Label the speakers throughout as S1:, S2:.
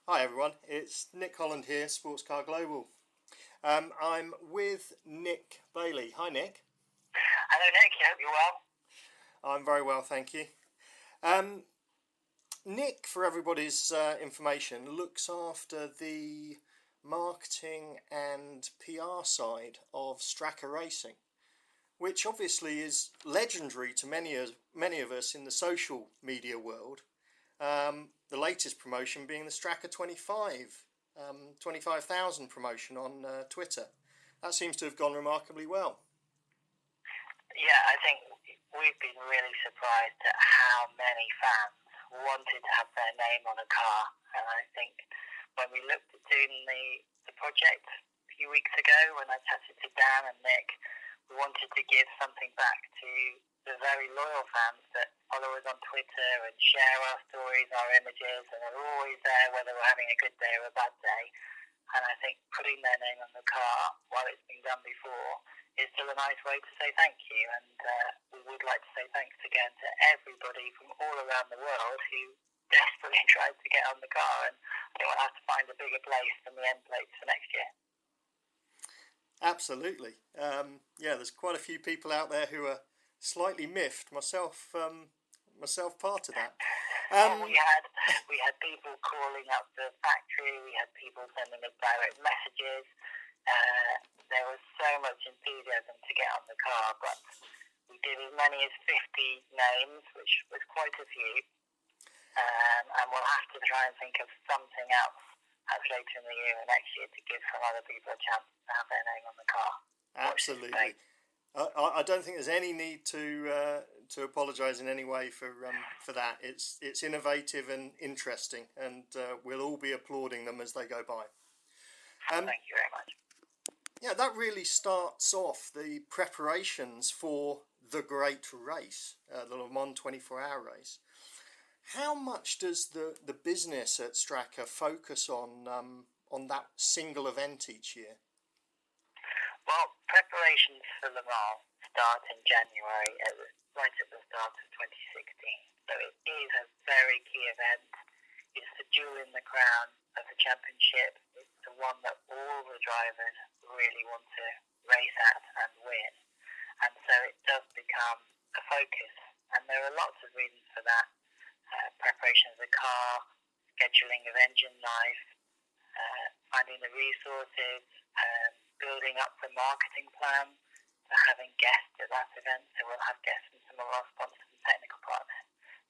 S1: Hi everyone, it's Nick Holland here, Sports Car Global. I'm with Nick Bailey. Hi Nick.
S2: Hello Nick, I hope you're well.
S1: I'm very well, thank you. Nick, for everybody's information, looks after the marketing and PR side of Strakka Racing, which obviously is legendary to many of us in the social media world. The latest promotion being the Strakka 25,000 promotion on Twitter. That seems to have gone remarkably well.
S2: Yeah, I think we've been really surprised at how many fans wanted to have their name on a car. And I think when we looked at doing the project a few weeks ago, when I chatted to Dan and Nick, we wanted to give something back to the very loyal fans that follow us on Twitter and share our stories, our images, and are always there whether we're having a good day or a bad day. And I think putting their name on the car while it's been done before is still a nice way to say thank you. And we would like to say thanks again to everybody from all around the world who desperately tried to get on the car. And I think we'll have to find a bigger place than the end plates for next year.
S1: Absolutely. There's quite a few people out there who are slightly miffed. Myself part of that.
S2: We had people calling up the factory. We had people sending us direct messages. There was so much enthusiasm to get on the car, but we did as many as 50 names, which was quite a few. And we'll have to try and think of something else later in the year and next year to give some other people a chance to have their name on the car.
S1: Absolutely. I don't think there's any need to apologise in any way for that. It's innovative and interesting, and we'll all be applauding them as they go by.
S2: Thank you very much.
S1: Yeah, that really starts off the preparations for the great race, the Le Mans 24-hour race. How much does the business at Strakka focus on that single event each year?
S2: Well, preparations for Le Mans start in January, right at the start of 2016. So it is a very key event. It's the jewel in the crown of the championship. It's the one that all the drivers really want to race at and win. And so it does become a focus. And there are lots of reasons for that. Preparation of the car, scheduling of engine life, finding the resources, building up the marketing plan, for having guests at that event. So we'll have guests from some of our sponsors and technical partners.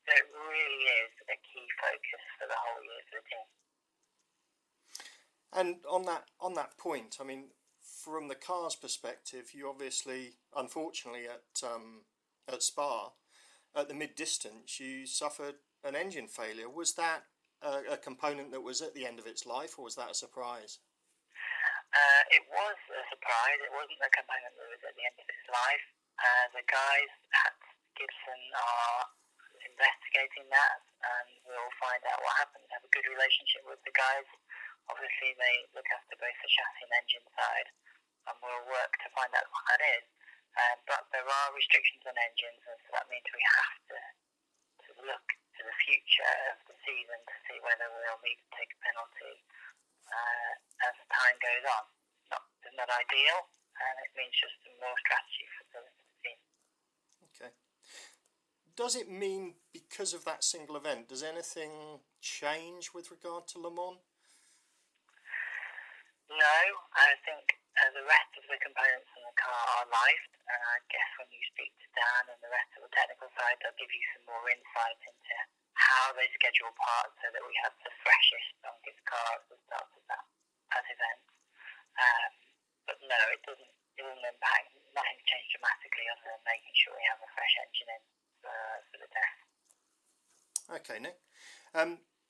S2: So it really is a key focus for the whole year for the team.
S1: And on that point, I mean, from the car's perspective, you obviously, unfortunately, at Spa, at the mid-distance, you suffered an engine failure. Was that a component that was at the end of its life, or was that a surprise?
S2: It was a surprise. It wasn't a component that was at the end of its life. The guys at Gibson are investigating that, and we'll find out what happened. Have a good relationship with the guys. Obviously, they look after both the chassis and engine side, and we'll work to find out what that is. But there are restrictions on engines, and so that means we have to look to the future of the season to see whether we'll need to take a penalty as time goes on. It's not ideal, and it means just more strategy for the team.
S1: Okay. Does it mean, because of that single event, does anything change with regard to Le Mans?
S2: No, I think the rest of the components in the car are live, and I guess when you speak to Dan and the rest of the technical side, they'll give you some more insight into how they schedule parts so that we have the freshest, strongest car at the start of that event. But no, it doesn't impact. Nothing's changed dramatically other than making sure we have a fresh engine in for the test.
S1: Okay, Nick.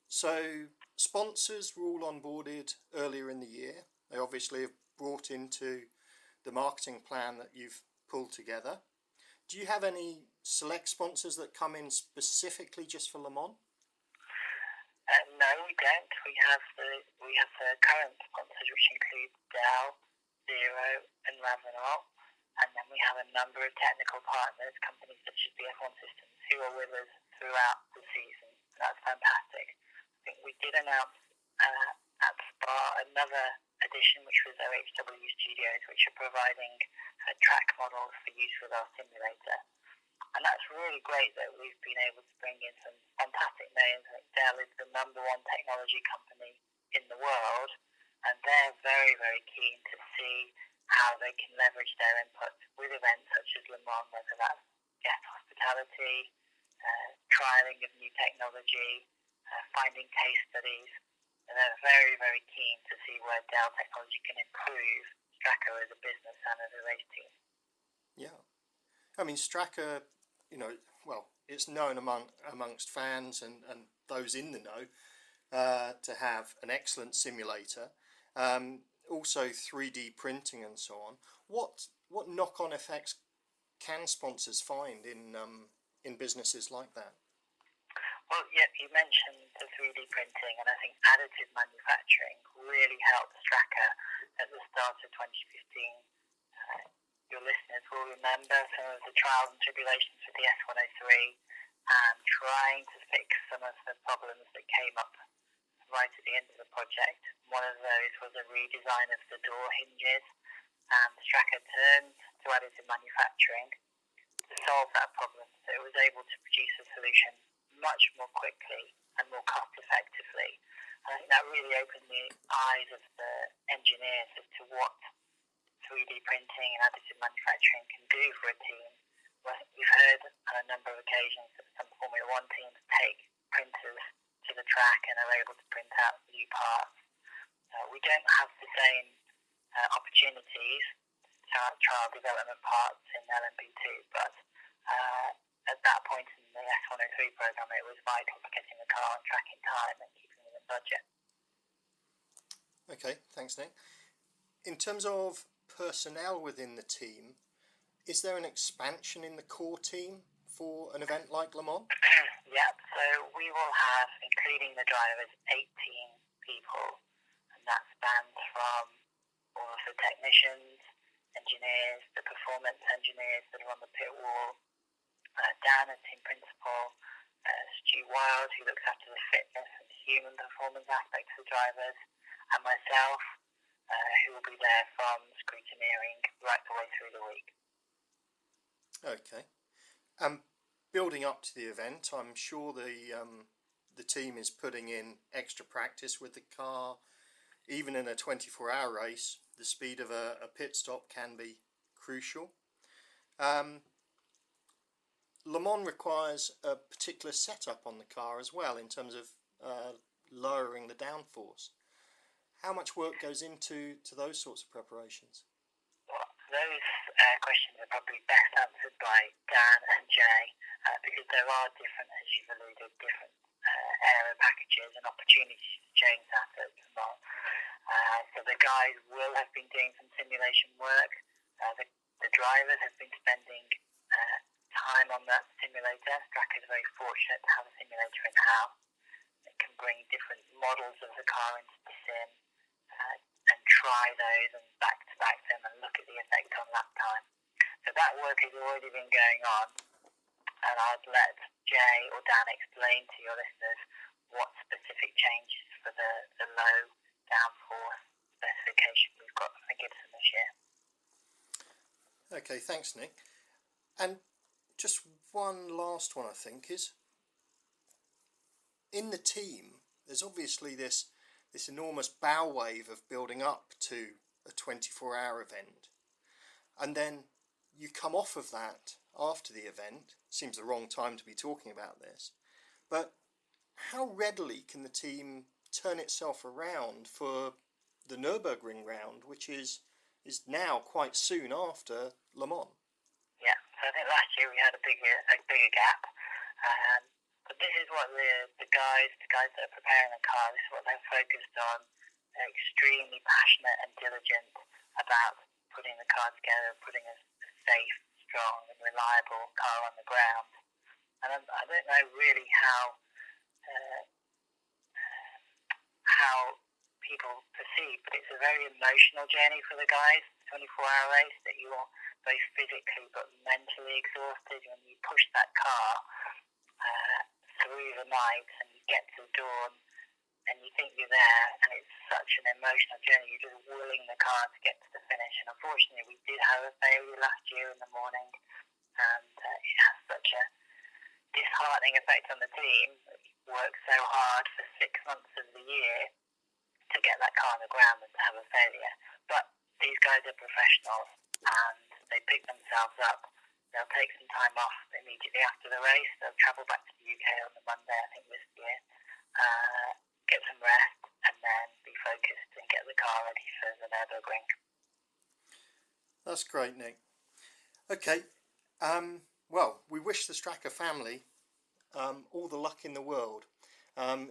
S1: So sponsors were all onboarded earlier in the year. They obviously have brought into the marketing plan that you've pulled together. Do you have any select sponsors that come in specifically just for Le Mans?
S2: No, we don't. We have the current sponsors, which include Dell, Zero, and Ravenel, and then we have a number of technical partners, companies such as the F1 Systems, who are with us throughout the season. That's fantastic. I think we did announce another addition, which was OHW Studios, which are providing track models for use with our simulator. And that's really great that we've been able to bring in some fantastic names. I think Dell is the #1 technology company in the world, and they're very, very keen to see how they can leverage their input with events such as Le Mans, whether that's guest hospitality, trialing of new technology, finding case studies. And they're very, very keen to see where Dell technology can improve Strakka as a business and as a race team.
S1: Yeah. I mean, Strakka, well, it's known amongst fans and those in the know to have an excellent simulator. Also 3D printing and so on. What knock-on effects can sponsors find in businesses like that?
S2: Well, yeah, you mentioned the 3D printing, and I think additive manufacturing really helped Strakka at the start of 2015. Your listeners will remember some of the trials and tribulations with the S103 and trying to fix some of the problems that came up right at the end of the project. One of those was a redesign of the door hinges, and Strakka turned to additive manufacturing to solve that problem. So it was able to produce a solution much more quickly and more cost effectively. And I think that really opened the eyes of the engineers as to what 3D printing and additive manufacturing can do for a team. We've heard on a number of occasions that some Formula One teams take printers to the track and are able to print out new parts. We don't have the same opportunities to trial development parts in LMP2, but at that point in the S103 program, it was vital for getting the car on track in time and keeping it in budget.
S1: Okay, thanks, Nick. In terms of personnel within the team, is there an expansion in the core team for an event like Le Mans?
S2: Yeah, so we will have, including the drivers, 18 people, and that spans from all of the technicians, engineers, the performance engineers that are on the pit wall, Dan as team principal, Stu Wild, who looks after the fitness and human performance aspects of the drivers, and myself, who will be there from scrutineering right the way through the week.
S1: Okay. Building up to the event, I'm sure the team is putting in extra practice with the car. Even in a 24-hour race, the speed of a pit stop can be crucial. Le Mans requires a particular setup on the car as well in terms of lowering the downforce. How much work goes into those sorts of preparations?
S2: Well, those questions are probably best answered by Dan and Jay because there are different, as you've alluded, different aero packages and opportunities to change that at Le Mans. So the guys will have been doing some simulation work. The drivers have been spending time on that simulator. Strakka is very fortunate to have a simulator in-house. It can bring different models of the car into the sim and try those and back-to-back them and look at the effect on lap time. So that work has already been going on, and I'd let Jay or Dan explain to your listeners what specific changes for the low downforce specification we've got from Gibson this year.
S1: Okay, thanks, Nick. And just one last one, I think, is in the team, there's obviously this enormous bow wave of building up to a 24-hour event. And then you come off of that after the event. Seems the wrong time to be talking about this. But how readily can the team turn itself around for the Nürburgring round, which is now quite soon after Le Mans?
S2: Yeah, so I think last year we had a bigger gap. But this is what the guys that are preparing the car, this is what they're focused on. They're extremely passionate and diligent about putting the car together, putting a safe, strong and reliable car on the ground. And I don't know really how people perceive, but it's a very emotional journey for the guys. 24-hour race that you are both physically but mentally exhausted when you push that car through the night and you get to dawn and you think you're there, and it's such an emotional journey. You're just willing the car to get to the finish. And unfortunately, we did have a failure last year in the morning, and it has such a disheartening effect on the team. We worked so hard for 6 months of the year to get that car on the ground and to have a failure. But these guys are professionals, and they pick themselves up. They'll take some time off immediately after the race. They'll travel back to the UK on the Monday, I think, this year, get some rest, and then be focused and get the car ready for the Nürburgring.
S1: That's great, Nick. Okay, well, we wish the Strakka family all the luck in the world.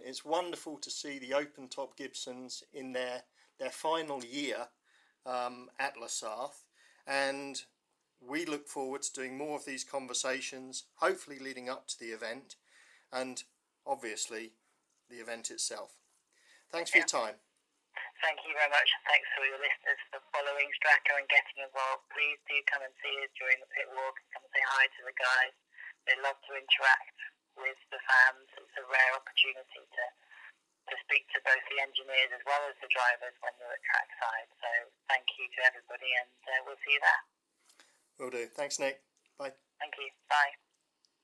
S1: It's wonderful to see the open-top Gibsons in their final year at La Sarthe, and we look forward to doing more of these conversations, hopefully leading up to the event, and obviously the event itself. Thanks for your time.
S2: Thank you very much. Thanks for your listeners for following Strakka and getting involved. Please do come and see us during the pit walk and come and say hi to the guys. They love to interact with the fans. It's a rare opportunity to speak to both the engineers as well as the drivers when they're at trackside. So thank you to everybody, and we'll see you there.
S1: Will do. Thanks, Nick. Bye.
S2: Thank you. Bye.